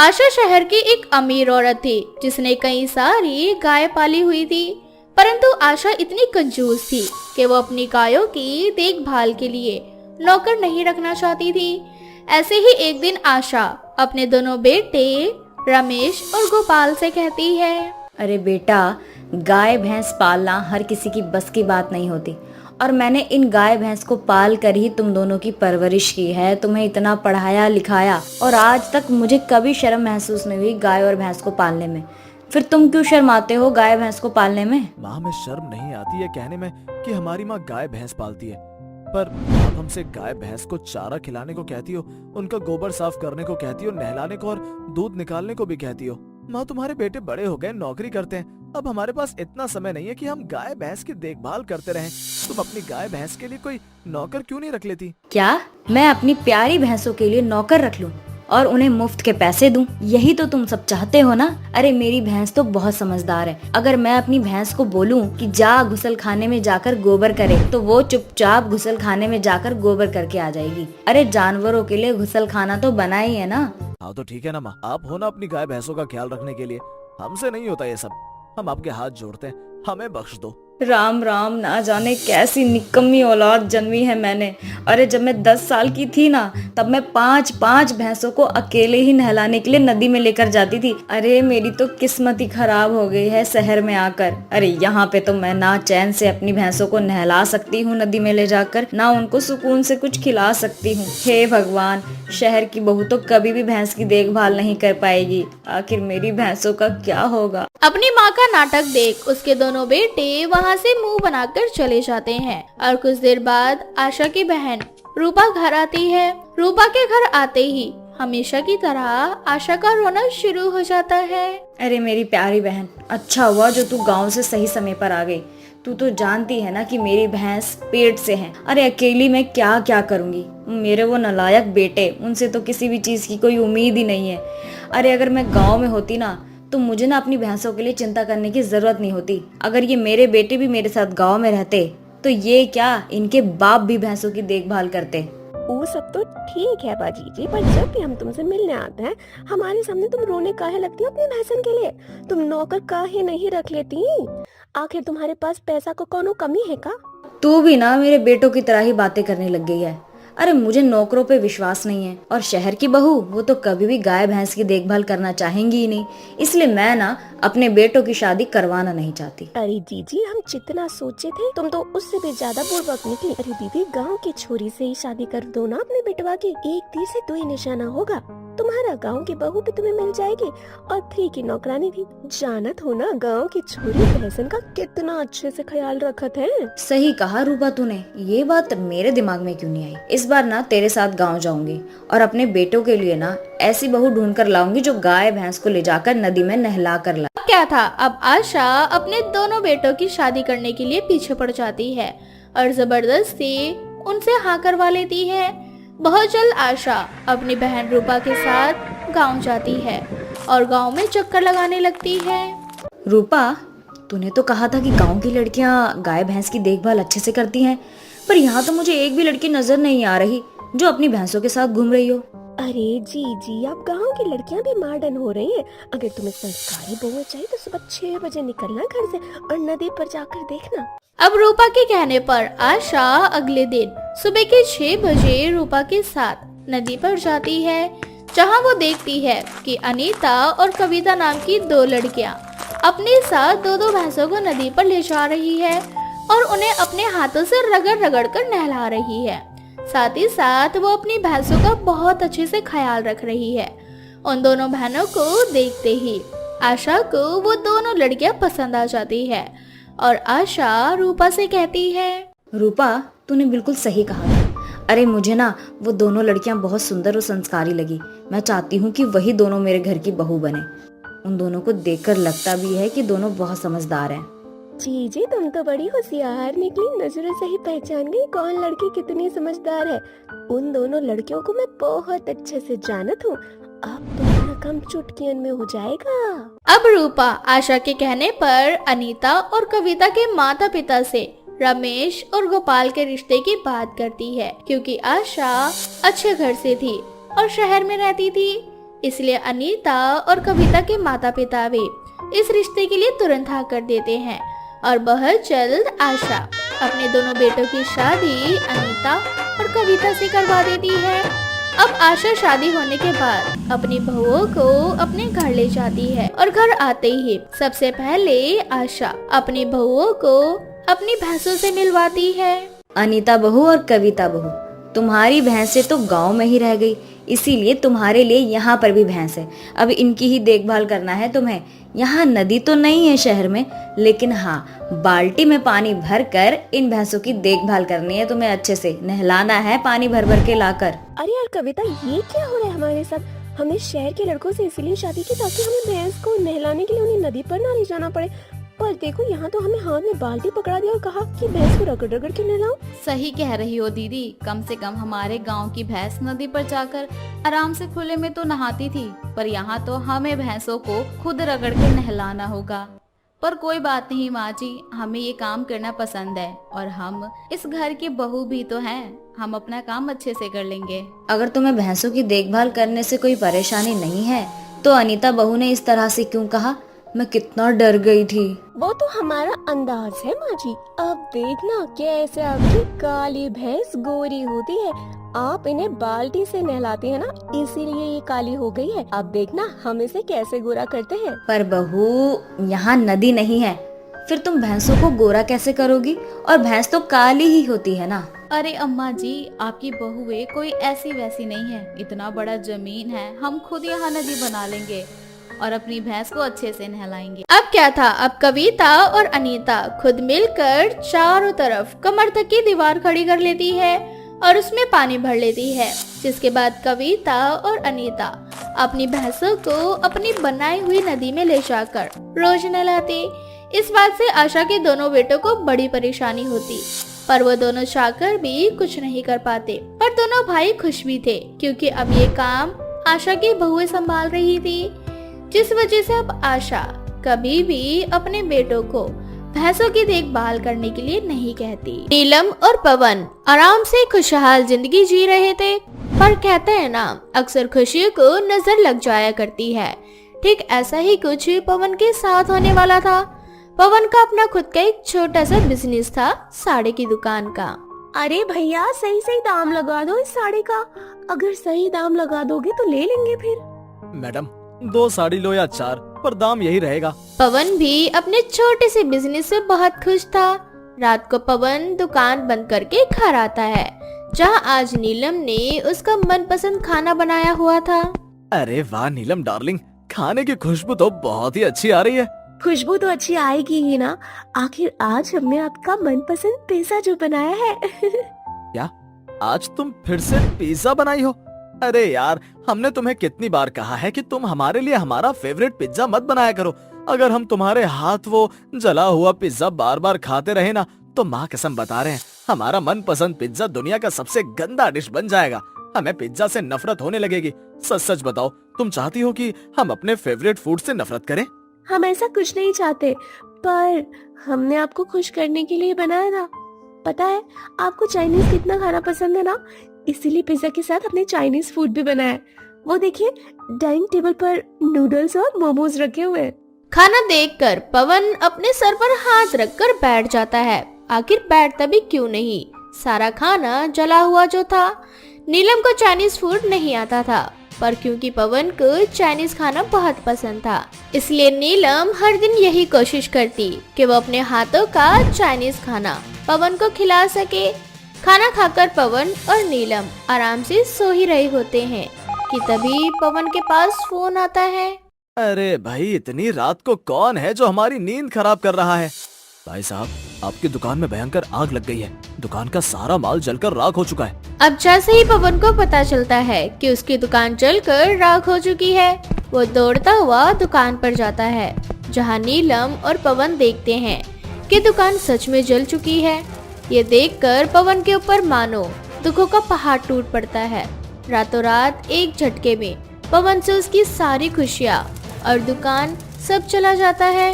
आशा शहर की एक अमीर औरत थी जिसने कई सारी गाय पाली हुई थी। परंतु आशा इतनी कंजूस थी कि वो अपनी गायों की देखभाल के लिए नौकर नहीं रखना चाहती थी। ऐसे ही एक दिन आशा अपने दोनों बेटे रमेश और गोपाल से कहती है, अरे बेटा, गाय भैंस पालना हर किसी की बस की बात नहीं होती और मैंने इन गाय भैंस को पाल कर ही तुम दोनों की परवरिश की है, तुम्हें इतना पढ़ाया लिखाया और आज तक मुझे कभी शर्म महसूस नहीं हुई गाय और भैंस को पालने में। फिर तुम क्यों शर्माते हो गाय भैंस को पालने में? माँ, हमें शर्म नहीं आती है कहने में कि हमारी माँ गाय भैंस पालती है, पर आप हमसे गाय भैंस को चारा खिलाने को कहती हो, उनका गोबर साफ करने को कहती हो, नहलाने को और दूध निकालने को भी कहती हो। माँ, तुम्हारे बेटे बड़े हो गए, नौकरी करते हैं, अब हमारे पास इतना समय नहीं है कि हम गाय भैंस की देखभाल करते रहें। तुम अपनी गाय भैंस के लिए कोई नौकर क्यों नहीं रख लेती? क्या मैं अपनी प्यारी भैंसों के लिए नौकर रख लूं और उन्हें मुफ्त के पैसे दूं? यही तो तुम सब चाहते हो ना? अरे मेरी भैंस तो बहुत समझदार है। अगर मैं अपनी भैंस को बोलूं कि जा गुसल खाने में जाकर गोबर करे तो वो चुपचाप गुसल खाने में जाकर गोबर करके आ जाएगी। अरे जानवरों के लिए गुसल खाना तो बना ही है ना। हाँ तो ठीक है ना माँ, आप हो ना अपनी गाय भैंसों का ख्याल रखने के लिए, हमसे नहीं होता ये सब। हम आपके हाथ जोड़ते हैं, हमें बख्श दो। राम राम, ना जाने कैसी निकम्मी औलाद जन्मी है मैंने। अरे जब मैं 10 साल की थी ना, तब मैं 5-5 भैंसों को अकेले ही नहलाने के लिए नदी में लेकर जाती थी। अरे मेरी तो किस्मत ही खराब हो गई है शहर में आकर। अरे यहाँ पे तो मैं ना चैन से अपनी भैंसों को नहला सकती हूँ नदी में ले जाकर, ना उनको सुकून से कुछ खिला सकती हूँ। हे भगवान, शहर की बहू तो कभी भी भैंस की देखभाल नहीं कर पाएगी। आखिर मेरी भैंसों का क्या होगा? अपनी माँ का नाटक देख उसके दोनों बेटे वहाँ से मुंह बनाकर चले जाते हैं और कुछ देर बाद आशा की बहन रूपा घर आती है। रूपा के घर आते ही हमेशा की तरह आशा का रोना शुरू हो जाता है। अरे मेरी प्यारी बहन, अच्छा हुआ जो तू गांव से सही समय पर आ गई। तू तो जानती है ना कि मेरी भैंस पेट से है। अरे अकेली मैं क्या क्या करूंगी? मेरे वो नालायक बेटे, उनसे तो किसी भी चीज की कोई उम्मीद ही नहीं है। अरे अगर मैं गांव में होती ना तो मुझे ना अपनी भैंसों के लिए चिंता करने की जरूरत नहीं होती। अगर ये मेरे बेटे भी मेरे साथ गांव में रहते तो ये क्या, इनके बाप भी भैंसों की देखभाल करते। वो सब तो ठीक है बाजी जी, पर जब भी हम तुमसे मिलने आते हैं हमारे सामने तुम रोने काहे लगती हो अपनी भैंसन के लिए? तुम नौकर काहे नहीं रख लेती? आखिर तुम्हारे पास पैसा को कोनो कमी है का? तू भी ना मेरे बेटों की तरह ही बातें करने लग गई है। अरे मुझे नौकरों पे विश्वास नहीं है और शहर की बहू वो तो कभी भी गाय भैंस की देखभाल करना चाहेंगी ही नहीं। इसलिए मैं ना अपने बेटों की शादी करवाना नहीं चाहती। अरे दीदी, हम जितना सोचे थे तुम तो उससे भी ज्यादा बुर्बक निकली। अरे दीदी, गांव की छोरी से ही शादी कर दो ना अपने बेटवा की। एक तीर से दो ही निशाना होगा। तुम्हारा गांव की बहू भी तुम्हें मिल जाएगी और फ्री की नौकरानी भी। जानत हो ना गांव की छोरी भैंसन का कितना अच्छे से ख्याल रखत है। सही कहा रूपा तूने, ये बात मेरे दिमाग में क्यों नहीं आई? इस बार ना तेरे साथ गांव जाऊंगी और अपने बेटों के लिए ना ऐसी बहू ढूंढ कर लाऊंगी जो गाय भैंस को ले जाकर नदी में नहला कर लाए। अब क्या था, अब आशा अपने दोनों बेटों की शादी करने के लिए पीछे पड़ जाती है और जबरदस्ती उनसे हाँ करवा लेती है। बहुत जल्द आशा अपनी बहन रूपा के साथ गांव जाती है और गांव में चक्कर लगाने लगती है। रूपा, तूने तो कहा था कि गांव की लड़कियां गाय भैंस की देखभाल अच्छे से करती हैं, पर यहाँ तो मुझे एक भी लड़की नजर नहीं आ रही जो अपनी भैंसों के साथ घूम रही हो। अरे जी, अब गांव की लड़कियां भी मॉडर्न हो रही हैं। अगर तुम्हें संस्कारी बहू चाहिए तो सुबह 6 बजे निकलना घर से और नदी पर जाकर देखना। अब रूपा के कहने पर आशा अगले दिन सुबह के 6 बजे रूपा के साथ नदी पर जाती है, जहां वो देखती है कि अनीता और कविता नाम की 2 लड़कियां अपने साथ 2-2 भैंसों को नदी पर ले जा रही है और उन्हें अपने हाथों से रगड़ रगड़ कर नहला रही है। साथ ही साथ वो अपनी भैंसों का बहुत अच्छे से ख्याल रख रही है। उन दोनों बहनों को देखते ही आशा को वो दोनों लड़कियां पसंद आ जाती है और आशा रूपा से कहती है, रूपा, तूने बिल्कुल सही कहा था। अरे मुझे ना वो दोनों लड़कियां बहुत सुंदर और संस्कारी लगी। मैं चाहती हूँ कि वही दोनों मेरे घर की बहू बने। उन दोनों को देखकर लगता भी है कि दोनों बहुत समझदार हैं। जी, तुम तो बड़ी होशियार निकली। नजरों से ही पहचान गई कौन लड़की कितनी समझदार है। उन दोनों लड़कियों को मैं बहुत अच्छे से जानत हूँ। अब तुम्हारा काम चुटकियन में हो जाएगा। अब रूपा आशा के कहने पर अनीता और कविता के माता पिता से रमेश और गोपाल के रिश्ते की बात करती है, क्योंकि आशा अच्छे घर से थी और शहर में रहती थी। इसलिए अनीता और कविता के माता पिता भी इस रिश्ते के लिए तुरंत हाँ कर देते हैं और बहुत जल्द आशा अपने दोनों बेटों की शादी अनीता और कविता से करवा देती है। अब आशा शादी होने के बाद अपनी बहुओं को अपने घर ले जाती है और घर आते ही सबसे पहले आशा अपनी बहुओं को अपनी भैंसों से मिलवाती है। अनीता बहू और कविता बहू, तुम्हारी भैंसें तो गांव में ही रह गई, इसीलिए तुम्हारे लिए यहाँ पर भी भैंस है। अब इनकी ही देखभाल करना है तुम्हें। यहाँ नदी तो नहीं है शहर में, लेकिन हाँ बाल्टी में पानी भर कर इन भैंसों की देखभाल करनी है तुम्हें, अच्छे से नहलाना है पानी भर भर के लाकर। अरे यार कविता, ये क्या हो रहा है हमारे साथ? हमने शहर के लड़कों से इसीलिए शादी की ताकि हमें भैंस को नहलाने के लिए उन्हें नदी पर ना ले जाना पड़े, पर देखो यहाँ तो हमें हाथ में बाल्टी पकड़ा दिया और कहा कि भैंस को रगड़ रगड़ के नहलाओ। सही कह रही हो दीदी, कम से कम हमारे गांव की भैंस नदी पर जाकर आराम से खुले में तो नहाती थी, पर यहाँ तो हमें भैंसों को खुद रगड़ के नहलाना होगा। पर कोई बात नहीं माँ जी, हमें ये काम करना पसंद है और हम इस घर की बहू भी तो हैं, हम अपना काम अच्छे से कर लेंगे। अगर तुम्हें भैंसों की देखभाल करने से कोई परेशानी नहीं है तो अनीता बहू ने इस तरह से क्यों कहा? मैं कितना डर गई थी। वो तो हमारा अंदाज है माँ जी। अब देखना कैसे आपकी काली भैंस गोरी होती है। आप इन्हें बाल्टी से नहलाती है ना, इसीलिए ये काली हो गई है। अब देखना हम इसे कैसे गोरा करते हैं। पर बहू, यहाँ नदी नहीं है, फिर तुम भैंसों को गोरा कैसे करोगी? और भैंस तो काली ही होती है ना। अरे अम्मा जी, आपकी बहुएं कोई ऐसी वैसी नहीं है, इतना बड़ा जमीन है, हम खुद यहाँ नदी बना लेंगे और अपनी भैंस को अच्छे से नहलाएंगे। अब क्या था, अब कविता और अनीता खुद मिलकर चारों तरफ कमर तक की दीवार खड़ी कर लेती है और उसमें पानी भर लेती है, जिसके बाद कविता और अनीता अपनी भैंसों को अपनी बनाई हुई नदी में ले जाकर रोज नहलाती। इस बात से आशा के दोनों बेटों को बड़ी परेशानी होती, पर वो दोनों चाहकर भी कुछ नहीं कर पाते। पर दोनों भाई खुश भी थे, क्योंकि अब ये काम आशा की बहुएं संभाल रही थी, जिस वजह से अब आशा कभी भी अपने बेटों को भैंसों की देखभाल करने के लिए नहीं कहती। नीलम और पवन आराम से खुशहाल जिंदगी जी रहे थे, पर कहते हैं ना, अक्सर खुशियों को नजर लग जाया करती है। ठीक ऐसा ही कुछ पवन के साथ होने वाला था। पवन का अपना खुद का एक छोटा सा बिजनेस था, साड़ी की दुकान का। अरे भैया, सही सही दाम लगा दो इस साड़ी का। अगर सही दाम लगा दोगे तो ले लेंगे फिर। मैडम, 2 साड़ी लो या 4, पर दाम यही रहेगा। पवन भी अपने छोटे से बिजनेस से बहुत खुश था। रात को पवन दुकान बंद करके घर आता है, जहां आज नीलम ने उसका मनपसंद खाना बनाया हुआ था। अरे वाह नीलम डार्लिंग, खाने की खुशबू तो बहुत ही अच्छी आ रही है। खुशबू तो अच्छी आएगी ही ना, आखिर आज हमने आपका मनपसंद पिज़्ज़ा जो बनाया है। क्या आज तुम फिर से पिज्जा बनाई हो? अरे यार, हमने तुम्हें कितनी बार कहा है कि तुम हमारे लिए हमारा फेवरेट पिज्जा मत बनाया करो। अगर हम तुम्हारे हाथ वो जला हुआ पिज्जा बार बार खाते रहे ना, तो माँ कसम बता रहे हैं, हमारा मनपसंद पिज्जा दुनिया का सबसे गंदा डिश बन जाएगा। हमें पिज्जा से नफरत होने लगेगी। सच सच बताओ, तुम चाहती हो कि हम अपने फेवरेट फूड से नफरत करें? हम ऐसा कुछ नहीं चाहते, पर हमने आपको खुश करने के लिए बनाया था। पता है आपको चाइनीज कितना खाना पसंद है ना, इसीलिए पिज्जा के साथ हमने चाइनीज फूड भी बनाया है। वो देखिए, डाइनिंग टेबल पर नूडल्स और मोमोज रखे हुए हैं। खाना देखकर पवन अपने सर पर हाथ रखकर बैठ जाता है। आखिर बैठता भी क्यों नहीं, सारा खाना जला हुआ जो था। नीलम को चाइनीज फूड नहीं आता था, पर क्योंकि पवन को चाइनीज खाना बहुत पसंद था, इसलिए नीलम हर दिन यही कोशिश करती कि वो अपने हाथों का चाइनीज खाना पवन को खिला सके। खाना खाकर पवन और नीलम आराम से सो ही रहे होते हैं कि तभी पवन के पास फोन आता है। अरे भाई, इतनी रात को कौन है जो हमारी नींद खराब कर रहा है? भाई साहब, आपकी दुकान में भयंकर आग लग गई है। दुकान का सारा माल जलकर राख हो चुका है। अब जैसे ही पवन को पता चलता है कि उसकी दुकान जलकर राख हो चुकी है, वो दौड़ता हुआ दुकान पर जाता है, जहां नीलम और पवन देखते हैं कि दुकान सच में जल चुकी है। ये देखकर पवन के ऊपर मानो दुखों का पहाड़ टूट पड़ता है। रातों रात एक झटके में पवन से उसकी सारी खुशियाँ और दुकान सब चला जाता है।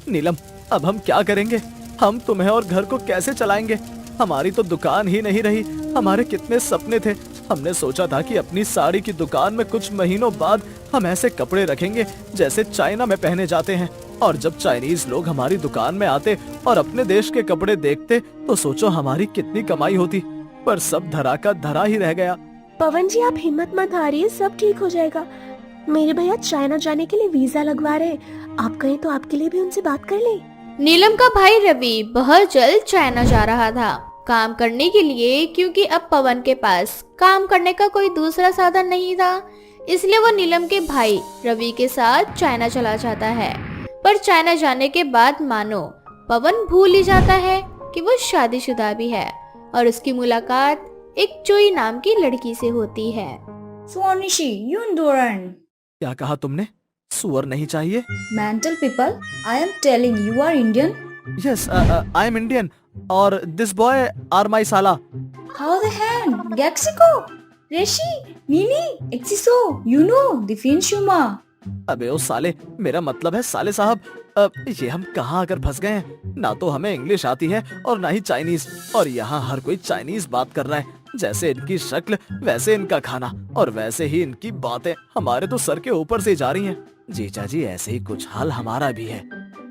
नीलम, अब हम क्या करेंगे? हम तुम्हें और घर को कैसे चलाएंगे? हमारी तो दुकान ही नहीं रही। हमारे कितने सपने थे, हमने सोचा था कि अपनी साड़ी की दुकान में कुछ महीनों बाद हम ऐसे कपड़े रखेंगे जैसे चाइना में पहने जाते हैं, और जब चाइनीज लोग हमारी दुकान में आते और अपने देश के कपड़े देखते तो सोचो हमारी कितनी कमाई होती, पर सब धरा का धरा ही रह गया। पवन जी आप हिम्मत मत हारिए, सब ठीक हो जाएगा। मेरे भैया चाइना जाने के लिए वीजा लगवा रहे हैं, आप कहें तो आपके लिए भी उनसे बात कर ले। नीलम का भाई रवि बहुत जल्द चाइना जा रहा था काम करने के लिए, क्योंकि अब पवन के पास काम करने का कोई दूसरा साधन नहीं था। इसलिए वो नीलम के भाई रवि के साथ चाइना चला जाता है। पर चाइना जाने के बाद मानो पवन भूल ही जाता है कि वो शादीशुदा भी है, और उसकी मुलाकात एक चुई नाम की लड़की से होती है। स्वानिशी यूनडोरन। क्या कहा तुमने? सुअर नहीं चाहिए? Mental people, I am telling you are Indian. Yes, I am Indian और दिस बॉय आर माई साला। हाउ द हैंड गैक्सिको रेशी नीनी एक्सिसो यू नो दिफिन शुमा। अबे ओ साले, मेरा मतलब है साले साहब। ये हम कहाँ आकर फंस गए हैं? ना तो हमें इंग्लिश आती है और ना ही चाइनीज, और यहाँ हर कोई चाइनीज बात कर रहा है। जैसे इनकी शक्ल वैसे इनका खाना और वैसे ही इनकी बातें हमारे तो सर के ऊपर से जा रही हैं। जीजा जी ऐसे ही कुछ हाल हमारा भी है,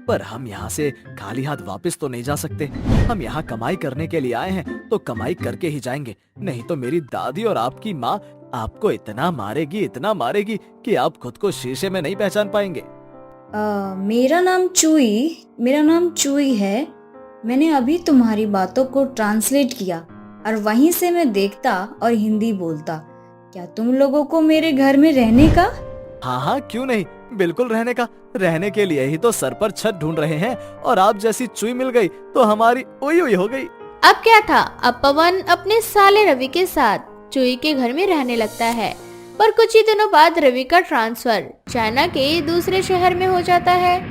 पर हम यहाँ से खाली हाथ वापस तो नहीं जा सकते। हम यहाँ कमाई करने के लिए आए हैं तो कमाई करके ही जाएंगे, नहीं तो मेरी दादी और आपकी माँ आपको इतना मारेगी कि आप खुद को शीशे में नहीं पहचान पाएंगे। मेरा नाम चुई है। मैंने अभी तुम्हारी बातों को ट्रांसलेट किया और वहीं से मैं देखता और हिंदी बोलता। क्या तुम लोगों को मेरे घर में रहने का? हाँ, क्यों नहीं, बिल्कुल रहने का। रहने के लिए ही तो सर पर छत ढूंढ रहे हैं, और आप जैसी चुई मिल गई तो हमारी ओई हो गई। अब क्या था, अब पवन अपने साले रवि के साथ चुई के घर में रहने लगता है। पर कुछ ही दिनों बाद रवि का ट्रांसफर चाइना के दूसरे शहर में हो जाता है,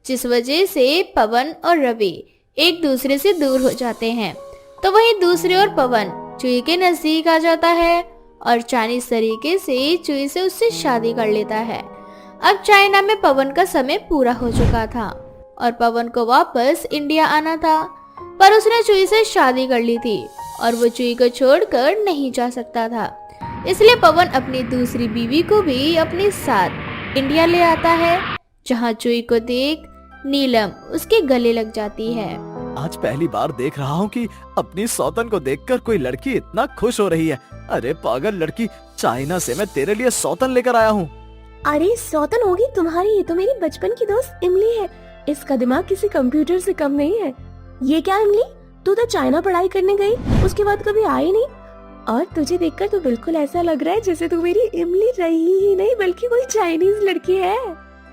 जिस वजह से पवन और रवि एक दूसरे से दूर हो जाते हैं। तो वहीं दूसरी ओर पवन चुई के नजदीक आ जाता है और चाइनीज तरीके से चुई से उससे शादी कर लेता है। अब चाइना में पवन का समय पूरा हो चुका था और पवन को वापस इंडिया आना था, पर उसने चुई से शादी कर ली थी और वो चुई को छोड़कर नहीं जा सकता था। इसलिए पवन अपनी दूसरी बीवी को भी अपने साथ इंडिया ले आता है, जहाँ चुई को देख नीलम उसके गले लग जाती है। आज पहली बार देख रहा हूँ कि अपनी सौतन को देखकर कोई लड़की इतना खुश हो रही है। अरे पागल लड़की, चाइना से मैं तेरे लिए सौतन लेकर आया हूँ। अरे सौतन होगी तुम्हारी, ये तो मेरी बचपन की दोस्त इमली है। इसका दिमाग किसी कंप्यूटर से कम नहीं है। ये क्या इमली, तू तो चाइना पढ़ाई करने गई, उसके बाद कभी आई नहीं, और तुझे देखकर तो बिल्कुल ऐसा लग रहा है जैसे तू मेरी इमली रही ही नहीं बल्कि कोई चाइनीज लड़की है।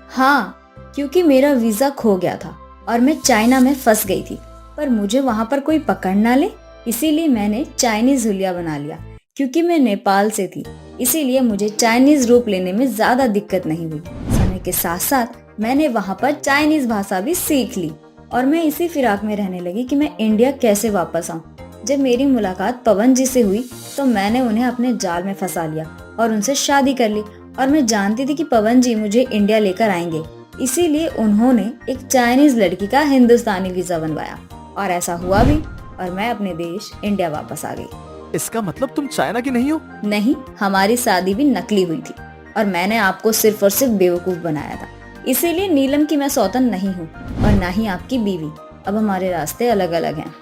हाँ, क्योंकि मेरा वीजा खो गया था और मैं चाइना में फंस गई थी, पर मुझे वहाँ पर कोई पकड़ ना ले, इसीलिए मैंने चाइनीज हुलिया बना लिया। क्योंकि मैं नेपाल से थी, इसीलिए मुझे चाइनीज रूप लेने में ज्यादा दिक्कत नहीं हुई। समय के साथ साथ मैंने वहाँ पर चाइनीज भाषा भी सीख ली और मैं इसी फिराक में रहने लगी कि मैं इंडिया कैसे वापस आऊँ। जब मेरी मुलाकात पवन जी से हुई तो मैंने उन्हें अपने जाल में फंसा लिया और उनसे शादी कर ली, और मैं जानती थी कि पवन जी मुझे इंडिया लेकर आएंगे, इसीलिए उन्होंने एक चाइनीज लड़की का हिंदुस्तानी वीजा बनवाया, और ऐसा हुआ भी, और मैं अपने देश इंडिया वापस आ गई। इसका मतलब तुम चाइना की नहीं हो? नहीं, हमारी शादी भी नकली हुई थी और मैंने आपको सिर्फ और सिर्फ बेवकूफ बनाया था। इसीलिए नीलम की मैं सौतन नहीं हूँ और ना ही आपकी बीवी। अब हमारे रास्ते अलग अलग हैं।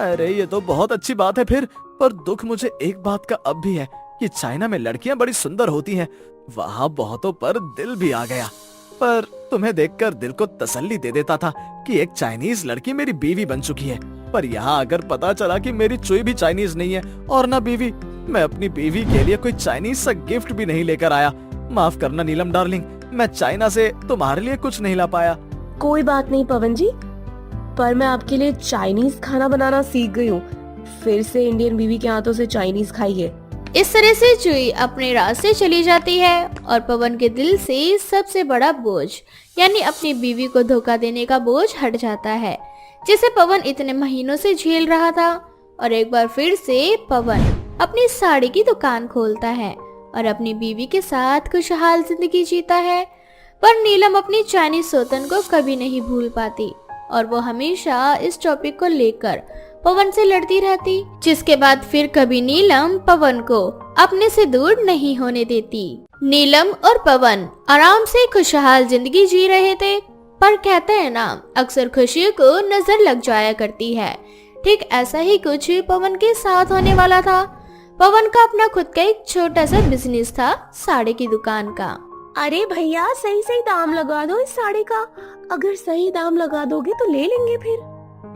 अरे ये तो बहुत अच्छी बात है फिर, पर दुख मुझे एक बात का अब भी है कि चाइना में लड़कियां बड़ी सुंदर होती हैं। वहाँ बहुतों पर दिल भी आ गया, पर तुम्हें देखकर दिल को तसल्ली दे देता था कि एक चाइनीज लड़की मेरी बीवी बन चुकी है। पर यहाँ अगर पता चला कि मेरी चुई भी चाइनीज नहीं है और ना बीवी, मैं अपनी बीवी के लिए कोई चाइनीज सा गिफ्ट भी नहीं लेकर आया। माफ करना नीलम डार्लिंग, मैं चाइना से तुम्हारे लिए कुछ नहीं ला पाया। कोई बात नहीं पवन जी, पर मैं आपके लिए चाइनीज खाना बनाना सीख गई हूँ। फिर से इंडियन बीवी के हाथों से चाइनीज खाइए। इस तरह से चुई अपने रास्ते चली जाती है और पवन के दिल से सबसे बड़ा बोझ यानी अपनी बीवी को धोखा देने का बोझ हट जाता है, जिसे पवन इतने महीनों से झेल रहा था। और एक बार फिर से पवन अपनी साड़ी की दुकान खोलता है और अपनी बीवी के साथ खुशहाल जिंदगी जीता है। पर नीलम अपनी चाइनीज सौतन को कभी नहीं भूल पाती और वो हमेशा इस टॉपिक को लेकर पवन से लड़ती रहती, जिसके बाद फिर कभी नीलम पवन को अपने से दूर नहीं होने देती। नीलम और पवन आराम से खुशहाल जिंदगी जी रहे थे, पर कहते हैं ना, अक्सर खुशियों को नजर लग जाया करती है। ठीक ऐसा ही कुछ पवन के साथ होने वाला था। पवन का अपना खुद का एक छोटा सा बिजनेस था, साड़ी की दुकान का। अरे भैया सही सही दाम लगा दो इस साड़ी का। अगर सही दाम लगा दोगे तो ले लेंगे फिर।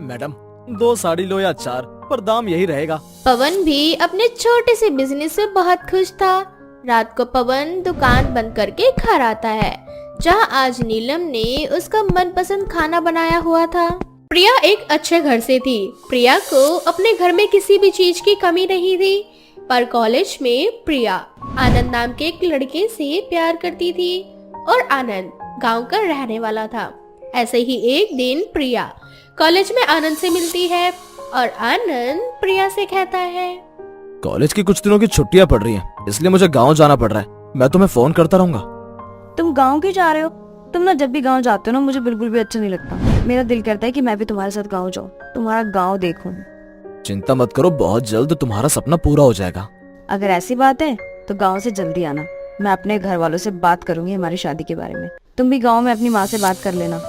मैडम 2 साड़ी लो या 4, पर दाम यही रहेगा। पवन भी अपने छोटे से बिजनेस से बहुत खुश था। रात को पवन दुकान बंद करके घर आता है, जहां आज नीलम ने उसका मनपसंद खाना बनाया हुआ था। प्रिया एक अच्छे घर से थी। प्रिया को अपने घर में किसी भी चीज की कमी नहीं थी, पर कॉलेज में प्रिया आनंद नाम के एक लड़के से प्यार करती थी और आनंद गांव का रहने वाला था। ऐसे ही एक दिन प्रिया कॉलेज में आनंद से मिलती है और आनंद प्रिया से कहता है, कॉलेज की कुछ दिनों की छुट्टियां पड़ रही हैं, इसलिए मुझे गांव जाना पड़ रहा है। मैं तुम्हें फोन करता रहूंगा। तुम गाँव क्यों जा रहे हो? तुम ना जब भी गाँव जाते हो ना, मुझे बिल्कुल भी अच्छा नहीं लगता। मेरा दिल करता है कि मैं भी तुम्हारे साथ गाँव जाऊँ, तुम्हारा गाँव देखूँ। चिंता मत करो, बहुत जल्द तुम्हारा सपना पूरा हो जाएगा। अगर ऐसी बात है तो गाँव से जल्दी आना। मैं अपने घर वालों से बात करूंगी हमारी शादी के बारे में। तुम भी गाँव में अपनी माँ से बात कर लेना।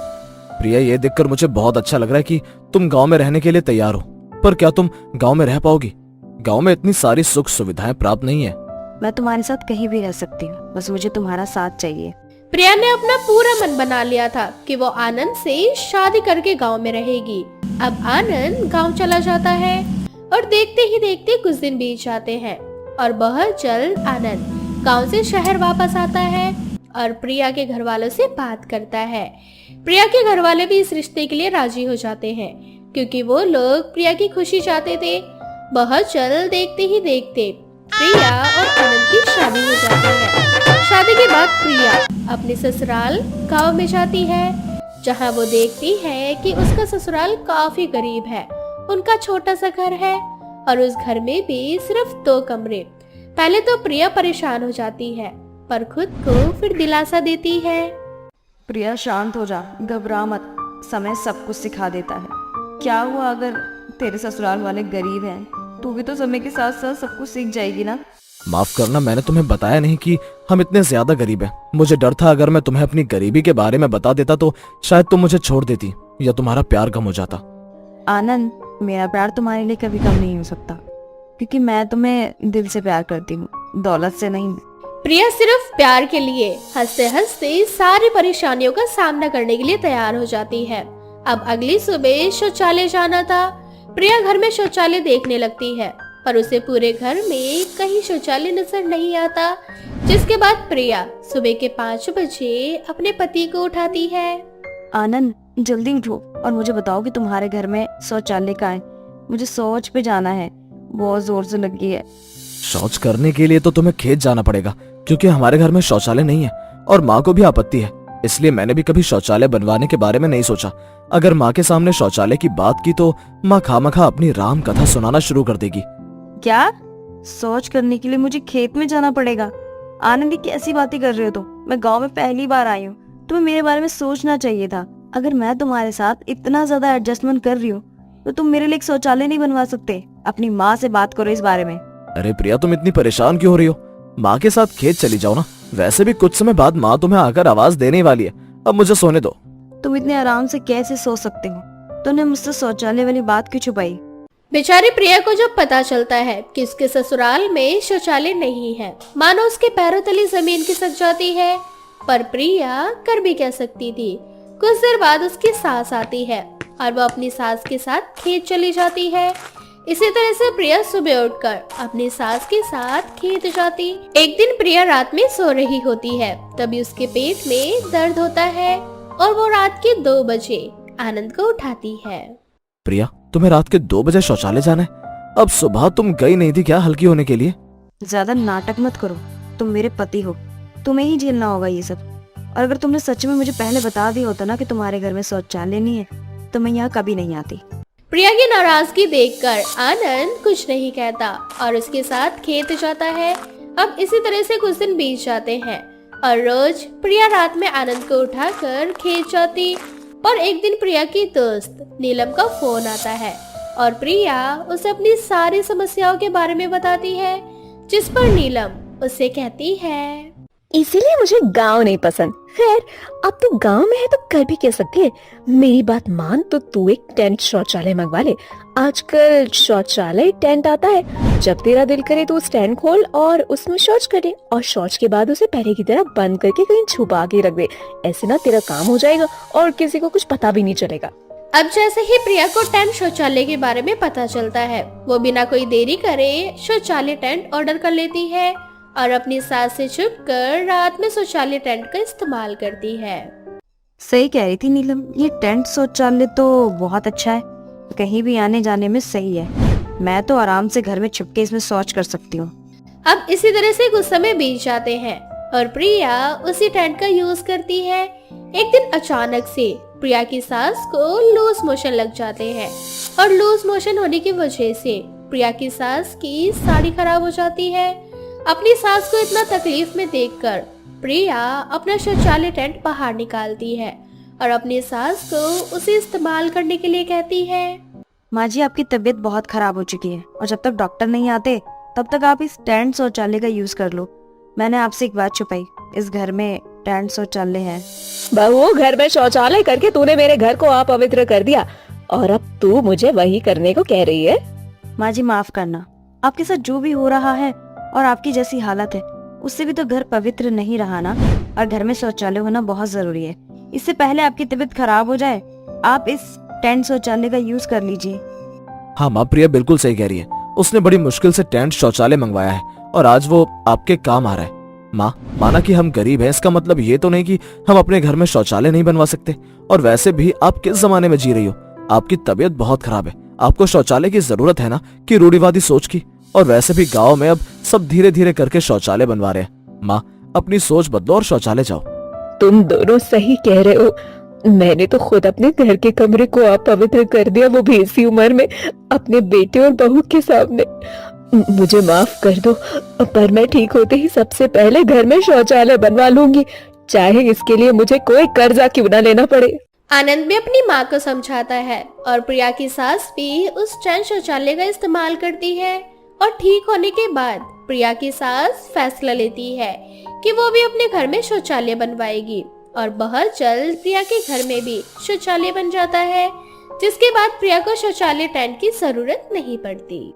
प्रिया, ये देखकर मुझे बहुत अच्छा लग रहा है कि तुम गांव में रहने के लिए तैयार हो, पर क्या तुम गांव में रह पाओगी? गांव में इतनी सारी सुख सुविधाएं प्राप्त नहीं है। मैं तुम्हारे साथ कहीं भी रह सकती हूँ, बस मुझे तुम्हारा साथ चाहिए। प्रिया ने अपना पूरा मन बना लिया था कि वो आनंद से शादी करके गांव में रहेगी। अब आनंद गांव चला जाता है और देखते ही देखते कुछ दिन बीत जाते हैं और बहुत जल्द आनंद गांव से शहर वापस आता है और प्रिया के घर वालों से बात करता है। प्रिया के घर वाले भी इस रिश्ते के लिए राजी हो जाते हैं, क्योंकि वो लोग प्रिया की खुशी चाहते थे। बहुत जल्द देखते ही देखते प्रिया और आनंद की शादी हो जाती है। शादी के बाद प्रिया अपने ससुराल गांव में जाती है, जहां वो देखती है कि उसका ससुराल काफी गरीब है। उनका छोटा सा घर है और उस घर में भी सिर्फ 2 कमरे। पहले तो प्रिया परेशान हो जाती है, पर खुद को फिर दिलासा देती है। प्रिया शांत हो जा, घबरा मत, समय सब कुछ सिखा देता है। क्या हुआ अगर तेरे ससुराल वाले गरीब हैं? तू भी तो समय के साथ साथ सब कुछ सीख जाएगी ना। माफ करना, मैंने तुम्हें बताया नहीं कि हम इतने ज्यादा गरीब हैं। मुझे डर था अगर मैं तुम्हें अपनी गरीबी के बारे में बता देता तो शायद तुम मुझे छोड़ देती या तुम्हारा प्यार कम हो जाता। आनंद, मेरा प्यार तुम्हारे लिए कभी कम नहीं हो सकता, क्योंकि मैं तुम्हें दिल से प्यार करती हूँ, दौलत से नहीं। प्रिया सिर्फ प्यार के लिए हंसते हंसते सारी परेशानियों का सामना करने के लिए तैयार हो जाती है। अब अगली सुबह शौचालय जाना था। प्रिया घर में शौचालय देखने लगती है, पर उसे पूरे घर में कहीं शौचालय नजर नहीं आता। जिसके बाद प्रिया सुबह के 5 बजे अपने पति को उठाती है। आनंद, जल्दी उठो और मुझे बताओ कि तुम्हारे घर में शौचालय कहाँ है। मुझे शौच पे जाना है, बहुत जोर से लगी है। शौच करने के लिए तो तुम्हें खेत जाना पड़ेगा, क्योंकि हमारे घर में शौचालय नहीं है और माँ को भी आपत्ति है। इसलिए मैंने भी कभी शौचालय बनवाने के बारे में नहीं सोचा। अगर माँ के सामने शौचालय की बात की तो माँ खामखा अपनी राम कथा सुनाना शुरू कर देगी। क्या? शौच करने के लिए मुझे खेत में जाना पड़ेगा? आनंद, ये कैसी बातें कर रहे हो तुम? मैं गाँव में पहली बार आई हूँ, तुम्हें मेरे बारे में सोचना चाहिए था। अगर मैं तुम्हारे साथ इतना ज्यादा एडजस्टमेंट कर रही हूँ तो तुम मेरे लिए एक शौचालय नहीं बनवा सकते? अपनी माँ से बात करो इस बारे में। अरे प्रिया, तुम इतनी परेशान क्यों हो रही हो? माँ के साथ खेत चली जाओ ना। वैसे भी कुछ समय बाद माँ तुम्हें आकर आवाज देने वाली है। अब मुझे सोने दो। तुम इतने आराम से कैसे सो सकते हो? तुमने मुझसे शौचालय वाली बात क्यों छुपाई? बेचारी प्रिया को जब पता चलता है कि उसके ससुराल में शौचालय नहीं है, मानो उसके पैरों तले जमीन खिसक जाती है। पर प्रिया कर भी क्या सकती थी। कुछ देर बाद उसकी सास आती है और वो अपनी सास के साथ खेत चली जाती है। इसी तरह से प्रिया सुबह उठकर अपनी सास के साथ खेत जाती। एक दिन प्रिया रात में सो रही होती है, तभी उसके पेट में दर्द होता है और वो रात के 2 बजे आनंद को उठाती है। प्रिया, तुम्हें रात के 2 बजे शौचालय जाना है? अब सुबह तुम गई नहीं थी क्या हल्की होने के लिए? ज्यादा नाटक मत करो, तुम मेरे पति हो, तुम्हें ही झेलना होगा ये सब। और अगर तुमने सच में मुझे पहले बता दिया होता ना कि तुम्हारे घर में शौचालय नहीं है, तो मैं यहाँ कभी नहीं आती। प्रिया की नाराजगी देखकर आनंद कुछ नहीं कहता और उसके साथ खेत जाता है। अब इसी तरह से कुछ दिन बीत जाते हैं और रोज प्रिया रात में आनंद को उठाकर खेत जाती। पर एक दिन प्रिया की दोस्त नीलम का फोन आता है और प्रिया उसे अपनी सारी समस्याओं के बारे में बताती है, जिस पर नीलम उससे कहती है, इसीलिए मुझे गांव नहीं पसंद। खैर, अब तू गांव में है तो कर भी क्या सकती है। मेरी बात मान तो तू एक टेंट शौचालय मंगवा ले। आजकल शौचालय टेंट आता है, जब तेरा दिल करे तो स्टैंड खोल और उसमें शौच कर दे, और शौच के बाद उसे पहले की तरह बंद करके कहीं छुपा के रख दे। ऐसे ना तेरा काम हो जाएगा और किसी को कुछ पता भी नहीं चलेगा। अब जैसे ही प्रिया को टेंट शौचालय के बारे में पता चलता है, वो बिना कोई देरी करे शौचालय टेंट ऑर्डर कर लेती है और अपनी सास से छुपकर रात में शौचालय टेंट का इस्तेमाल करती है। सही कह रही थी नीलम, ये टेंट शौचालय तो बहुत अच्छा है, कहीं भी आने जाने में सही है। मैं तो आराम से घर में छिपके इसमें शौच कर सकती हूँ। अब इसी तरह से कुछ समय बीत जाते हैं और प्रिया उसी टेंट का यूज करती है। एक दिन अचानक से प्रिया की सास को लूज मोशन लग जाते हैं और लूज मोशन होने की वजह से प्रिया की सास की साड़ी खराब हो जाती है। अपनी सास को इतना तकलीफ में देखकर प्रिया अपना शौचालय टेंट बाहर निकालती है और अपनी सास को उसे इस्तेमाल करने के लिए कहती है, माँ जी, आपकी तबीयत बहुत खराब हो चुकी है और जब तक डॉक्टर नहीं आते तब तक आप इस टेंट शौचालय का यूज कर लो। मैंने आपसे एक बात छुपाई, इस घर में टेंट शौचालय है। बहू, घर में शौचालय करके तूने मेरे घर को अपवित्र कर दिया और अब तू मुझे वही करने को कह रही है। माँ जी, माफ करना, आपके साथ जो भी हो रहा है और आपकी जैसी हालत है उससे भी तो घर पवित्र नहीं रहा ना, और घर में शौचालय होना बहुत जरूरी है। इससे पहले आपकी तबीयत खराब हो जाए, आप इस टेंट शौचालय का यूज कर लीजिए। हाँ माँ, प्रिया बिल्कुल सही कह रही है। उसने बड़ी मुश्किल से टेंट शौचालय मंगवाया है और आज वो आपके काम आ रहा है। माँ, माना कि हम गरीब हैं, इसका मतलब ये तो नहीं कि हम अपने घर में शौचालय नहीं बनवा सकते। और वैसे भी आप किस जमाने में जी रही हो? आपकी तबीयत बहुत खराब है, आपको शौचालय की जरूरत है ना कि रूढ़िवादी सोच की? और वैसे भी गांव में अब सब धीरे धीरे करके शौचालय बनवा रहे हैं। माँ, अपनी सोच बदलो और शौचालय जाओ। तुम दोनों सही कह रहे हो। मैंने तो खुद अपने घर के कमरे को अपवित्र कर दिया, वो भी इसी उम्र में, अपने बेटे और बहू के सामने। मुझे माफ कर दो, पर मैं ठीक होते ही सबसे पहले घर में शौचालय बनवा लूंगी, चाहे इसके लिए मुझे कोई कर्जा क्यों ना लेना पड़े। आनंद भी अपनी माँ को समझाता है और प्रिया की सास भी उस टेंट शौचालय का इस्तेमाल करती है और ठीक होने के बाद प्रिया की सास फैसला लेती है कि वो भी अपने घर में शौचालय बनवाएगी और बहुत जल्द प्रिया के घर में भी शौचालय बन जाता है, जिसके बाद प्रिया को शौचालय टेंट की जरूरत नहीं पड़ती।